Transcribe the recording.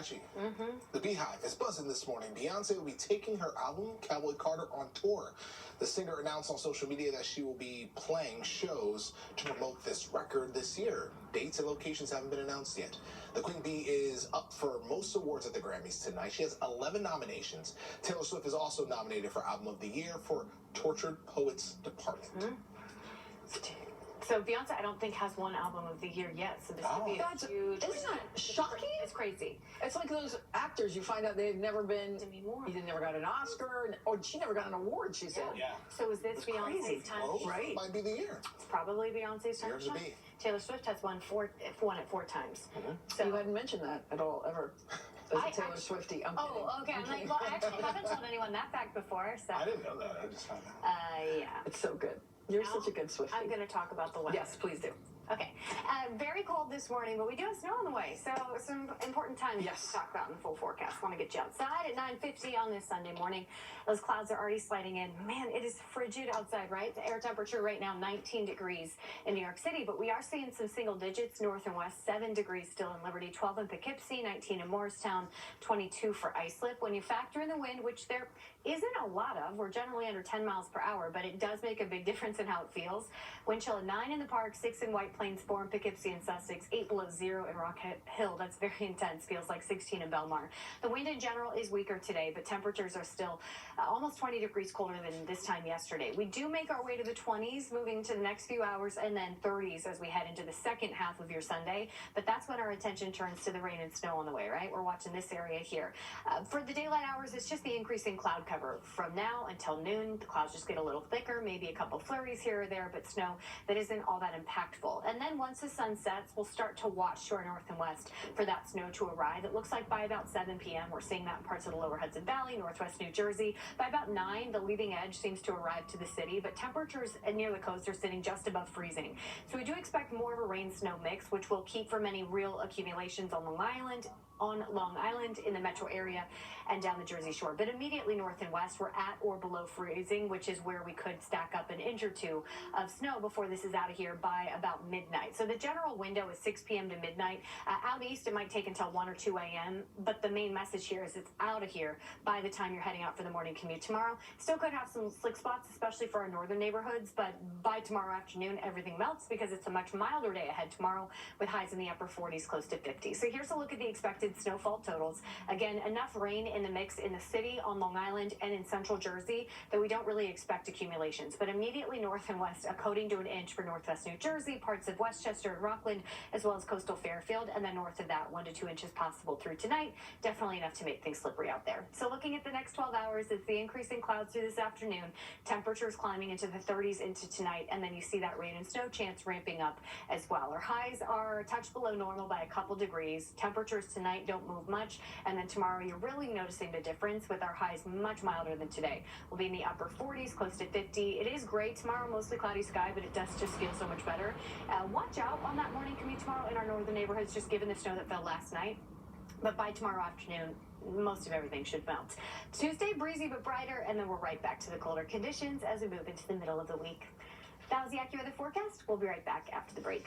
catchy. The Beehive is buzzing this morning. Beyonce will be taking her album, Cowboy Carter, on tour. The singer announced on social media that she will be playing shows to promote this record this year. Dates and locations haven't been announced yet. The Queen Bee is up for most awards at the Grammys tonight. She has 11 nominations. Taylor Swift is also nominated for Album of the Year for Tortured Poets Department. So Beyonce, I don't think, has one album of the year yet. So this could be a huge. Isn't that shocking? It's crazy. It's like those actors you find out they've never been. Demi Moore. He never got an Oscar, or she never got an award. She said. Yeah. So is this Beyonce's time? Right. Might be the year. It's probably Beyonce's time. Year to be. Taylor Swift has won it 4 times. So you hadn't mentioned that at all ever. As a Taylor Swiftie. Okay. I'm like, well, I actually haven't told anyone that fact before. So. I didn't know that. I just found out. Yeah. It's so good. You're such a good Swiftie. I'm going to talk about the weather. Yes, please do. Okay. Very cold this morning, but we do have snow on the way. So some important times to talk about in the full forecast. Want to get you outside at 9:50 on this Sunday morning. Those clouds are already sliding in. Man, it is frigid outside, right? The air temperature right now, 19 degrees in New York City, but we are seeing some single digits north and west. 7 degrees still in Liberty, 12 in Poughkeepsie, 19 in Morristown, 22 for Islip. When you factor in the wind, which there isn't a lot of, we're generally under 10 miles per hour, but it does make a big difference in how it feels. Wind chill at 9 in the Park, 6 in White Plains, 4 in Poughkeepsie and Sussex, 8 below 0 in Rock Hill. That's very intense. Feels like 16 in Belmar. The wind in general is weaker today, but temperatures are still almost 20 degrees colder than this time yesterday. We do make our way to the 20s, moving to the next few hours, and then 30s as we head into the second half of your Sunday. But that's when our attention turns to the rain and snow on the way, right? We're watching this area here. For the daylight hours, it's just the increasing cloud cover. From now until noon, the clouds just get a little thicker, maybe a couple flurries here or there, but snow that isn't all that impactful. And then once the sun sets, we'll start to watch to our north and west for that snow to arrive. It looks like by about 7 p.m. we're seeing that in parts of the lower Hudson Valley, northwest New Jersey. By about 9, the leading edge seems to arrive to the city, but temperatures near the coast are sitting just above freezing. So we do expect more of a rain-snow mix, which will keep from any real accumulations on Long Island, in the metro area, and down the Jersey Shore. But immediately north and west, we're at or below freezing, which is where we could stack up an inch or two of snow before this is out of here by about midnight. So the general window is 6 p.m. to midnight. Out east, it might take until 1 or 2 a.m., but the main message here is it's out of here by the time you're heading out for the morning commute tomorrow. Still could have some slick spots, especially for our northern neighborhoods, but by tomorrow afternoon, everything melts because it's a much milder day ahead tomorrow with highs in the upper 40s, close to 50. So here's a look at the expected snowfall totals. Again, enough rain in the mix in the city, on Long Island, and in central Jersey that we don't really expect accumulations. But immediately north and west, a coating to an inch for northwest New Jersey, parts of Westchester and Rockland, as well as coastal Fairfield, and then north of that, 1 to 2 inches possible through tonight. Definitely enough to make things slippery out there. So looking at the next 12 hours, it's the increasing clouds through this afternoon. Temperatures climbing into the 30s into tonight, and then you see that rain and snow chance ramping up as well. Our highs are a touch below normal by a couple degrees. Temperatures tonight don't move much, and then tomorrow you're really noticing the difference with our highs much milder than today. We'll be in the upper 40s, close to 50. It is gray tomorrow, mostly cloudy sky, but it does just feel so much better. Watch out on that morning commute tomorrow in our northern neighborhoods, just given the snow that fell last night. But by tomorrow afternoon, most of everything should melt. Tuesday, breezy but brighter, and then we're right back to the colder conditions as we move into the middle of the week. That was the AccuWeather forecast. We'll be right back after the break.